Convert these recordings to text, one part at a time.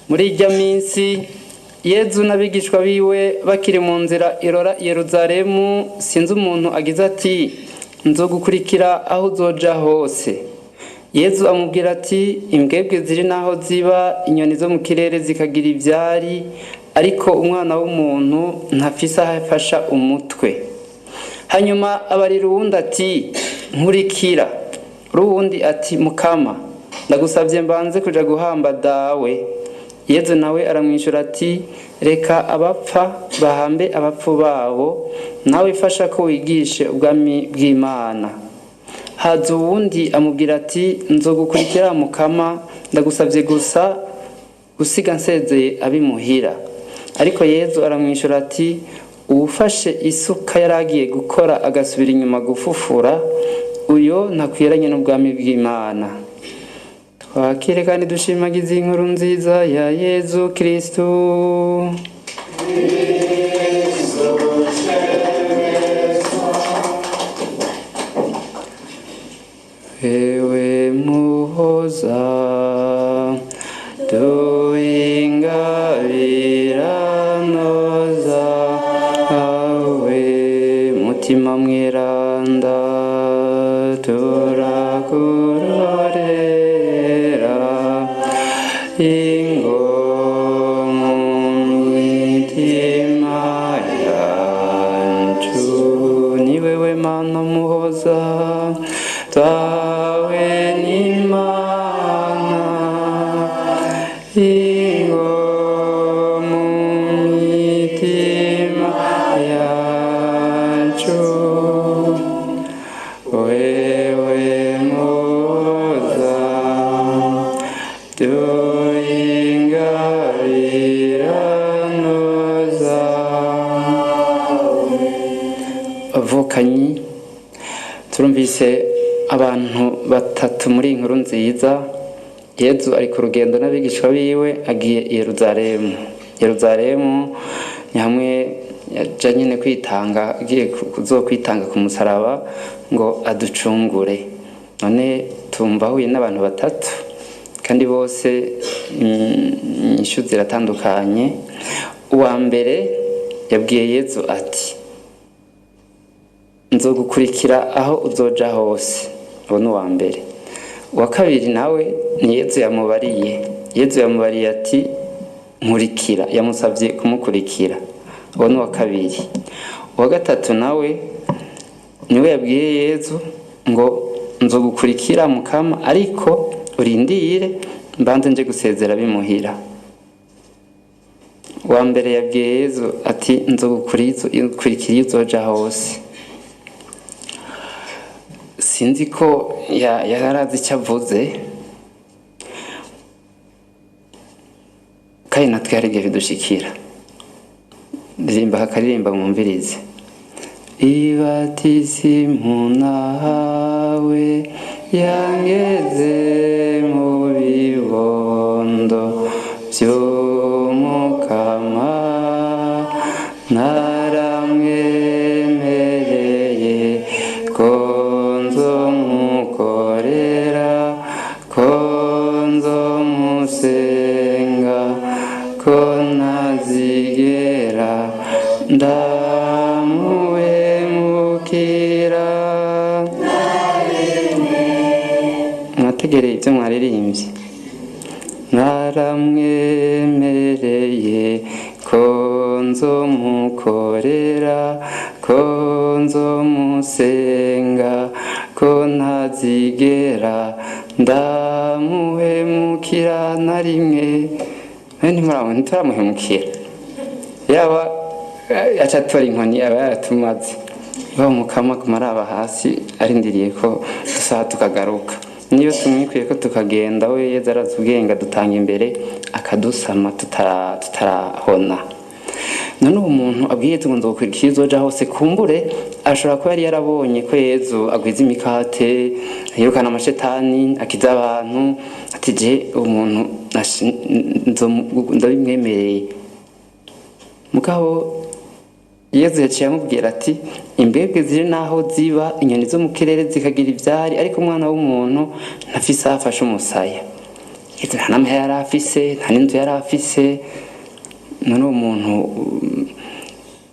Muri irya minsi Yezu n'abigishwa biwe bakiri mu nzira irora Yeruzalemu, sinzi umuntu agize ati nzogukurikira aho uzoja hose. Yezu amubwira ati imbwebwe ziri naho ziba, inyoni zo mu kirere zikagira ivyari, ariko umwana w'umuntu ntafise aho afasha umutwe. Hanyuma abarira uwundi ati nkurikira. Uwundi ati Mukama, ndagusavye mbanze kuja guhamba dawe. Yezu nawe aramwishura ati reka abapfa bahambe abapfu babo, nawe fasha ko wigishe ubwami bw'Imana. Haza uwundi amubwira ati nzogukurikira Mukama, ndagusavye gusa gusiga nsezeye abimuhira. Ariko Yezu aramwishura ati uwufashe isuka yaragiye gukora agasubira inyuma gufufura, uyo ntakwiranye n'ubwami bw'Imana. Twakire kandi dushimagize inkuru nziza ya Yezu Kristo. Ewe muhoza duingabiranoza awe mutima mweranda turakurorera ingo mu mitima yacu. Ni wewe Mana muhoza twawe n'Imana, ingo mu mitima yacu. Wewe muhoza duingabiranoza. Avukanyi, turumvise abantu batatu muri inkuru nziza. Yezu ari ku rugendo n'abigishwa biwe agiye i Yeruzalemu. Yeruzalemu ni hamwe yaja nyine kwitanga, agiye kuzokwitanga ku musaraba ngo aducungure. None tumva ahuye n'abantu batatu kandi bose inyishu ziratandukanye. Uwa mbere yabwiye Yezu ati nzogukurikira aho uzoja hose. Uwo ni uwa mbere. Uwa kabiri nawe ni Yezu yamubariye. Yezu yamubariye ati nkurikira, yamusavye kumukurikira. Uwo ni uwa kabiri. Uwa gatatu nawe niwe yabwiye Yezu ngo nzogukurikira Mukama, ariko urindire mbanze nje gusezera bimuhira. Uwa mbere yabwiye Yezu ati nzogukurikira iyo uzoja hose. Sinzi ko yarazi icyo avuze, kandi natwe hari igihe bidushikira. Ndirimba akaririmba mwumvirize. Ibatisimu nahawe yangeze mu bibondo vy'Umukama, naramwemereye ko nzomukorera, ko nzomusenga, ko ntazigera ndamuhemukira. Mwategereye ibyo mwaririmbye. Naramwemereye ko nzomukorera, ko nzomusenga, ko ntazigera ndamuhemukira na rimwe. Ntituramuhemukira. Yaba acatora inkoni aba yaratumaze. Baho Mukama kumaraba hasi arindiriye ko dusaha tukagaruka. Niyo tumwikuye ko tukagenda, we Yezu arazi ubwenge, dutanga imbere akadusama tutarahona. None uwo muntu abwiye Yezu ngo nzogukurikira uzoja hose, kumbure ashobora kuba yari yarabonye ko Yezu agwiza imikate, yirukana amashetani, akiza abantu, ati je umuntu ndabimwemereye. Mugabo Yezu yaciye amubwira ati imbwebwe ziri naho ziba, inyoni zo mu kirere zikagira ivyari, ariko umwana w'umuntu ntafise aho afashe umusaya. Yezu nta n'amahera yari afise, nta n'inzu yari afise. None uwo muntu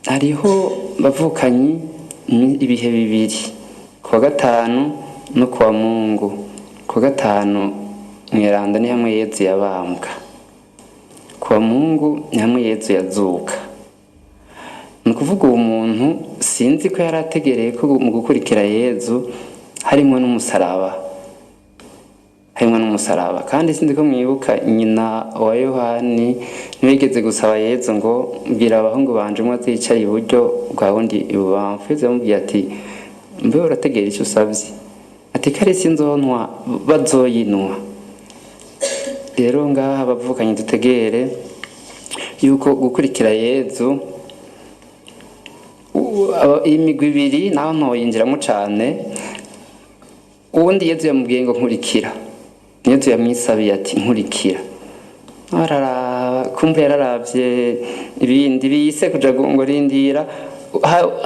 hariho bavukanyi ibihe bibiri, kuwa gatanu no kuwa Mungu. Kuwa gatanu mweranda ni hamwe Yezu yabambwa, kuwa Mungu ni hamwe Yezu yazuka. Ni ukuvuga uwo muntu sinzi ko yari ategereye ko mu gukurikira Yezu harimwo n'umusaraba, kandi sinzi ko mwibuka nyina wa Yohani ntibigeze gusaba Yezu ngo mbwira abahungu banje umwe azicaye iburyo bwa wundi ibubamfu. Yezu yamubwiye ati mbe urategera icyo usabye, ati kare sinzonwa bazoyinwa. Rero ngaha bavukanye dutegere yuko gukurikira Yezu imigwi ibiri naho ntoyinjiramo cane. Uwundi Yezu yamubwiye ngo nkurikira, Yezu yamwisabiye ati nkurikira. Kumva yararavye ibindi bise kuja ngo rindira.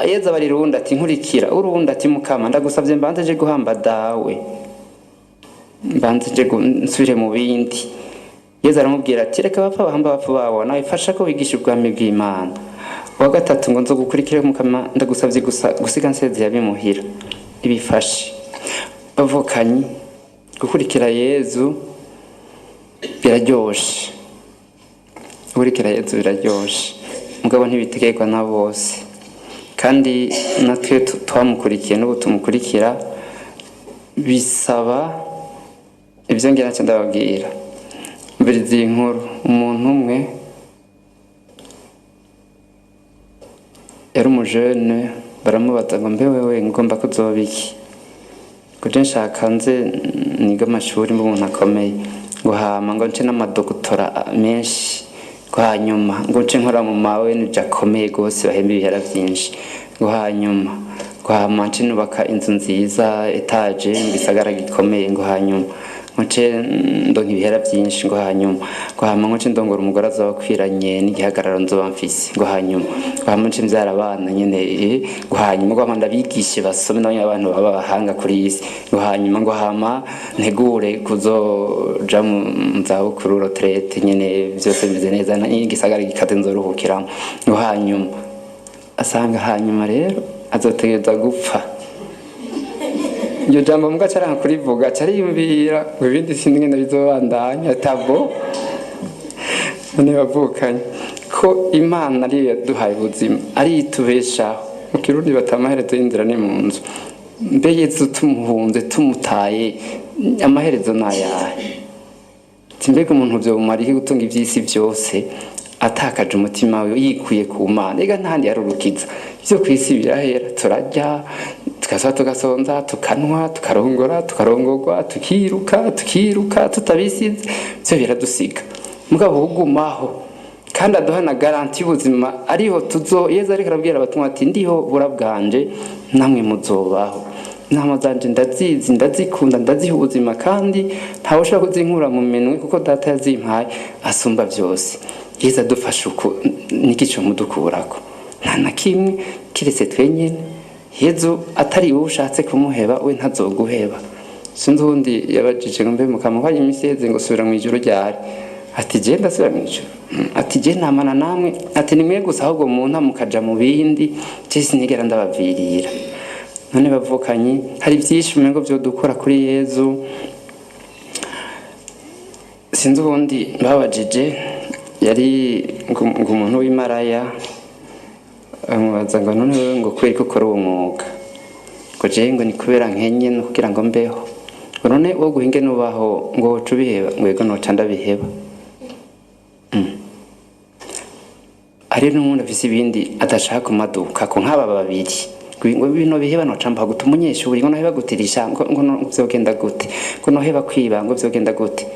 Yezu abarirundi ati nkurikira, urundi ati Mukama ndagusavye mbanze je guhamba dawe, mbanze je nsubire mu bindi. Yezu aramubwira ati reka bapfa bahamba bapfu bawo, nawe fasha ko wigisha ubwami bw'Imana. Uwa gatatu ngo nzogukurikire Mukama ndagusavye gusiga nseze yabimuhira. Ibifashe bavukanye gukurikira Yezu biraryoshe, gukurikira Yezu biraryoshe, mugabo ntibitegerwa na bose. Kandi natwe twamukurikiye n'ubu tumukurikira bisaba ibyo ngira cyo ndababwira. Mbere z'inkuru umuntu umwe yari umujene, baramubaza ngo mbe wewe ngomba kuzoba iki? Kuje nshaka nze niga amashuri mu muntu akomeye, ngo hama ngo nce n'amadokutora menshi, ngo hanyuma ngo nce nkora mu mawe n'akomeye gose bahemba ibihera byinshi, ngo hanyuma ngo hama nce nubaka inzu nziza etage mu gisagara gikomeye, ngo hanyuma ngo nce ndonka ibihera byinshi, ngo hanyuma ngo hama ngo nce ndongora umugore azabakwiranye n'igihagararo nzoba mfise, ngo hanyuma ngo hama nce mbyara abana nyene, ngo hanyuma ngo hama ndabigishe basome n'abanye abantu baba bahanga kuri isi, ngo hanyuma ngo hama ntegure kuzoja mu zabukuru retraite nyene byose bimeze neza n'igisagara gikaze nzoruhukiramo, ngo hanyuma asanga hanyuma rero azotegereza gupfa. Iyo jambo mbwa cyaranga kurivuga cyariyumvira ngo ibindi sindi ngenda bizobandanya tabo. None bavukanye ko Imana ari yaduhaye ubuzima, ari itubeshaho. Mu Kirundi batamaherezo y'inzira ni mu nzu. Mbe Yezu tumuhunze tumutaye amaherezo nayahe? Timbega umuntu byo bumariye gutunga ibyisi byose atakaje umutima we yikuye ku Mana. Ega ntandi yarurukiza byo kwisi birahera, turajya tukasa tugasonza tukanwa tukarongora tukarongorwa tukiruka tutabisize byo biradusiga. Mugabo ugumaho kandi aduhana garanti y'ubuzima ariho Yezu ariko arabwira abatumwa ati ndiho burabwanje namwe muzobaho. Inama zanje ndazizi ndazikunda ndaziha ubuzima kandi ntawe ushaka kuzinkura mu minwe kuko data yazimpaye asumba byose. Yezu adufasha uko n'igico mudukurako nta na kimwe kiretse twenyene. Yezu atari wowe ushatse kumuheba we ntazoguheba. Sinzi undi yabajije ngo mbe Mukama kwa imiseze ngo subira mu ijuru ryari? Ati je ndasubira mu ijuru. Ati je namana namwe, ati nimwe gusa ahubwo munta mukaja mu bindi je sinigera ndabavirira. None bavukanye hari byinshi umengo byo dukora kuri Yezu. Sinzi ubundi babajije yari ngo umuntu w'imaraya amubaza ngo none wewe ngo kweri ko ukora uwo mwuga? Ngo je ngo ni kubera nkenye no kugira ngo mbeho. Ngo none wo guhinge nubaho ngo ucubiheba? Ngo yego noca ndabiheba. Ari n'umuntu afise ibindi adashaka kumaduka ko nk'aba babiri ngo bino biheba noca mbaho guta umunyeshuri ngo noheba gutirisha ngo vyogenda gute? Ngo noheba kwiba ngo vyogenda gute?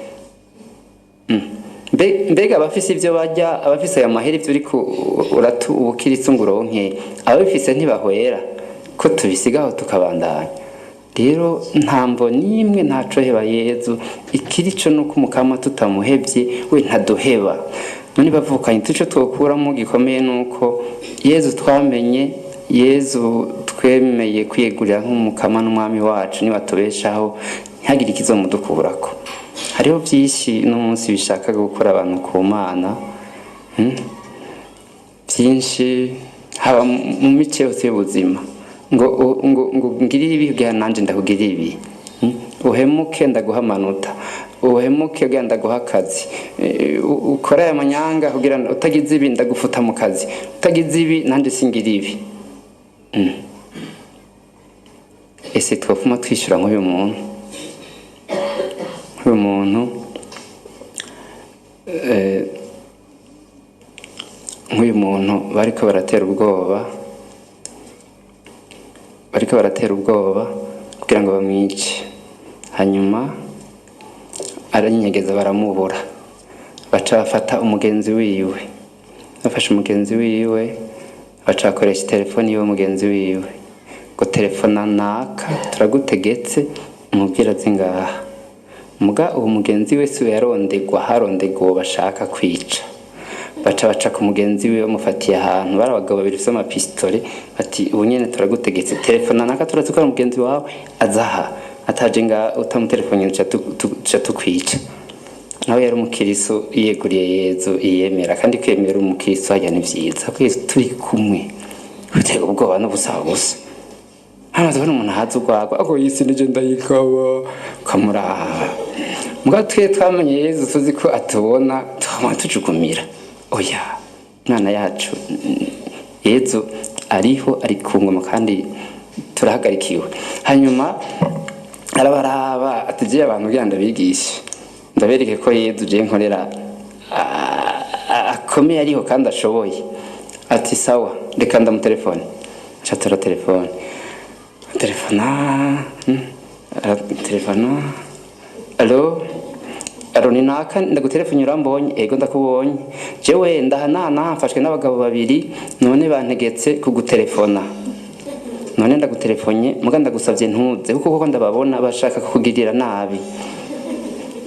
Mbega abafise ibyo bajya abafise aya mahera ibyo uriko uratu ubukiritse nguronke abafise ntibahwera ko tubisigaho tukabandanya. Rero ntambo nimwe ntaco heba Yezu ikirico nuko Mukama tutamuhevye we ntaduheba. None bavukanye tuco twokuramo gikomeye nuko Yezu twamenye, Yezu twemeye kwiyegurira nk'Umukama n'Umwami wacu ni batubeshaho ntihagire ikizomudukurako. hariho byinshi n'umunsi bishaka gukora abantu ku Mana byinshi haba mu mice yose y'ubuzima ngo ngirire ibi kugira nanje ndakugirira ibi uhemuke ndaguha amanota uhemuke kugira ndaguha akazi ukora aya manyanga kugira utagize ibi ndagufuta mu kazi utagize ibi nanje singira ibi ese twafuma twishyura nk'uyu muntu bariko baratera ubwoba kugira ngo bamwice hanyuma aranyegeza baramubura baca bafata umugenzi wiwe bafashe umugenzi wiwe baca bakoresha telefoni yiwe mugenzi wiwe ngo telefona naka turagutegetse umubwira zingaha muga uwo mugenzi we siwe harondegwa bashaka kwica baca ku mugenzi we bamufatiye ahantu bari abagabo babiri bafite amapistole bati ubu nyene turagutegetse telefona naka turazikora mugenzi wawe azaha ataje nga utamutelefone cha tukwica nawe yari umukiriso yeguriye Yezu iyemera kandi kwemera umukiriso hajya ni vyiza kwese turi kumwe utega ubwoba n'ubusabusa hamaze bano umuntu haza ugwagwa ako yisi nije ndayikaba kamuraba muga twe twamenye Yezu tuzi ko atubona twama tujukumira oya mwana yacu Yezu ariho ari ku ngoma kandi turahagarikiwe hanyuma arabaraba atigiye abantu kugira ndabigishe ndabereke ko Yezu je nkorera akomeye ariho kandi ashoboye ati sawa reka ndamutelefone acatora telefone telefona alo ni naka ndagutelefone urambonye ego ndakubonye jewe ndahanana mfashwe n'abagabo babiri none bantegetse kugutelefona none ndagutelefone muga ndagusavye ntuze kuko ndababona bashaka kukugirira nabi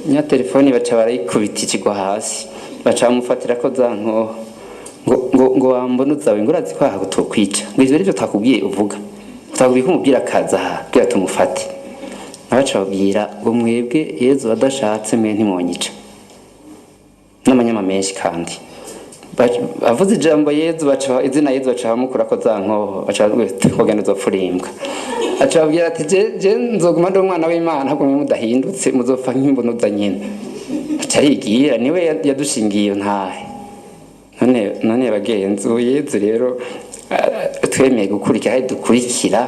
nya telefone baca barayikubita ikigwa hasi baca bamufatira ko za nko ngo wambona uzawe ngo urazi kwaha gutokwica ngo ivyo rivyo takubwiye uvuga utakubwiye kumubwira kaza aha bwira tumufate nabaca babwira ngo mwebwe Yezu adashatse mwe ntimwonyica n'amanyama menshi kandi avuze ijambo Yezu baca izina Yezu baca bamukura ko za nkoho baca kugenda uzopfurimbwa aca babwira ati je nzoguma ndi umwana w'Imana ahubwo mwe mudahindutse muzopfa nk'imbunuza nyene aca yigira niwe yadushingiye ntahe none bagenzi Yezu rero twemeye gukurikira dukurikira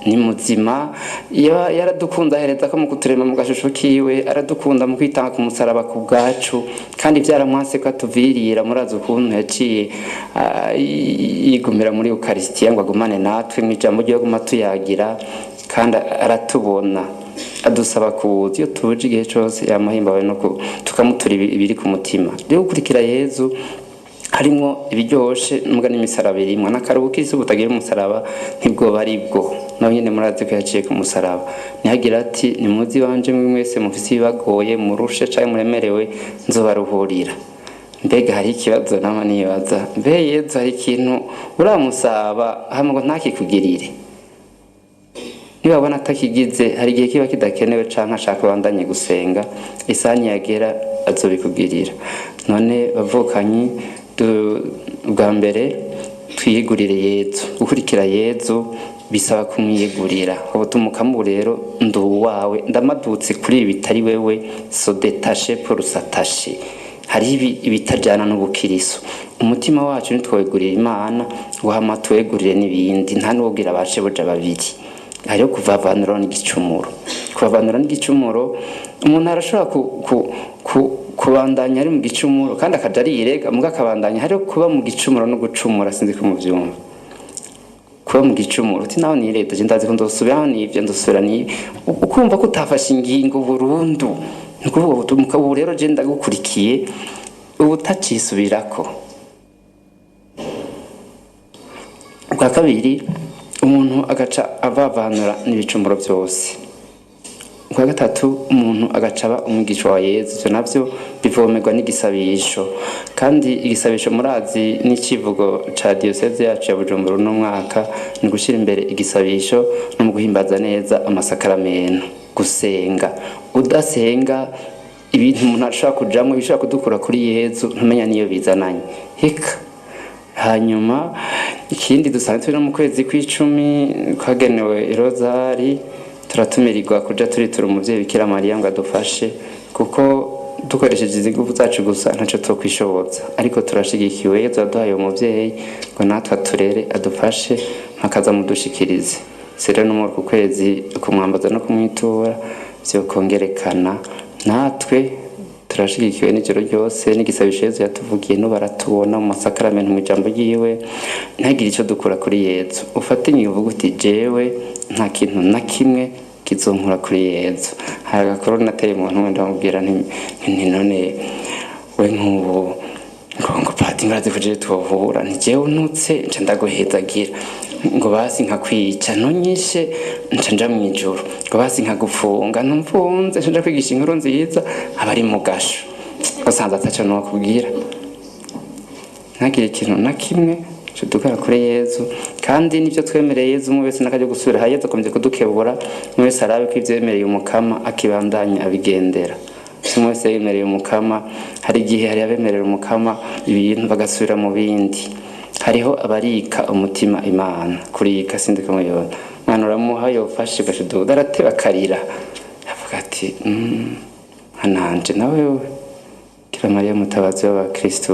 ni muzima yaradukunda ahereza ko mu kuturema mu gashusho kiwe aradukunda mu kwitanga ku musaraba ku bwacu kandi byaramwase ko atuvirira murazi ukuntu yaciye yigumira muri Eucharistia ngo agumane natwe mu ijambo ryo guma tuyagira kandi aratubona adusaba kuza iyo tuje igihe cyose yamahimbawe no tukamutura ibiri ku mutima rero gukurikira Yezu harimo ibiryoshe mbwa n'imisaraba irimwe n'akaruhukizo butagira umusaraba ntibwo bari bwo nawe nyene murazi ko yaciye ku musaraba nihagira ati nimuzi wanje mwese mufise ibibagoye murushe cyangwa muremerewe nzobaruhurira mbega hari ikibazo nama nibaza mbe Yezu hari ikintu uramusaba hama ngo ntakikugirire nibabona atakigize hari igihe kiba kidakenewe canke ashaka bandanye gusenga isanya yagera azobikugirira none bavukanyi bwa mbere twiyegurire Yezu gukurikira Yezu bisaba kumwiyegurira ubutumukamu rero nduwawe ndamadutse kuri ibi bitari wewe so détaché pour s'attacher hari ibitajana n'ubukiriso umutima wacu nitwegurira Imana ngo hama twegurire n'ibindi nta n'ubwira bashe boja babiri hariho kuvavanura n'igicumuro umuntu arashobora kubandanya ari mu gicumuro kandi akaja yirega muga akabandanya hariho kuba mu gicumuro no gucumura sinzi ko muvyumva kuba mu gicumuro uti naho nireta je ndazi ko ndosubiraho nivyo ndosubira ni ukumva ko utafashe ingingo burundu nukuvuga ubutumuka ubu rero je ndagukurikiye ubu tacisubirako kwa kabiri umuntu agaca avavanura n'ibicumuro byose kwa gatatu umuntu agacaba umwigisho wa Yezu navyo bivomerwa n'igisabisho kandi igisabisho murazi n'ikivugo ca diocese yacu ya Bujumbura no mwaka ni gushira imbere igisabisho no mu guhimbaza neza amasakaramentu gusenga udasenga ibintu umuntu ashobora kujamwo bishobora kudukura kuri Yezu ntumenya niyo bizananye heka. Hanyuma ikindi dusanzwe turi no mu kwezi kw'icumi kwagenewe irozari, turatumirirwa kuja turitura umuvyeyi Bikira Mariya ngo adufashe, kuko dukoresheje izi nguvu zacu gusa ntaco twokwishoboza, ariko turashigikiwe Yezu yaduhaye umuvyeyi ngo natwe aturere adufashe mpakaza mudushikirize. Sero no muri ku kwezi kumwambaza no kumwitura vyokongerekana, natwe turashigikiwe n'ijoro ryose n'igisabisho Yezu yatuvugiye no baratubona mu masakaramentu mu ijambo ryiwe. Ntagire ico dukura kuri Yezu, ufatinye uvuga uti jewe nta kintu na kimwe kizonkura kuri Yezu. Hari agakuru nateye umuntu wenda ndamubwira nti none we nk'ubu ngo pati ngarazi kuje twohura ni jewe nutse nca ndaguhezagira ngo basi nkakwica nonyishe nca nja mwijuru, ngo basi nkagufunga ntumfunze nca nja kwigisha inkuru nziza abari mu gasho, usanze ataco nokubwira. Ntagire ikintu na kimwe dukora kuri Yezu, kandi nivyo twemereye Yezu umwe wese nakaje gusubira ha Yezu akomvye kudukebura, umwe wese arabe ko ivyo yemereye umukama akibandanya abigendera. Umwe wese yemereye umukama, hari igihe hari abemerera umukama ibintu bagasubira mu bindi. Hariho abarika umutima Imana, kurika sindi ko muyona mwana uramuha yofashe gashududa arateba karira avuga ati hananje nawe Bikira Mariya mutabazi w'abakristo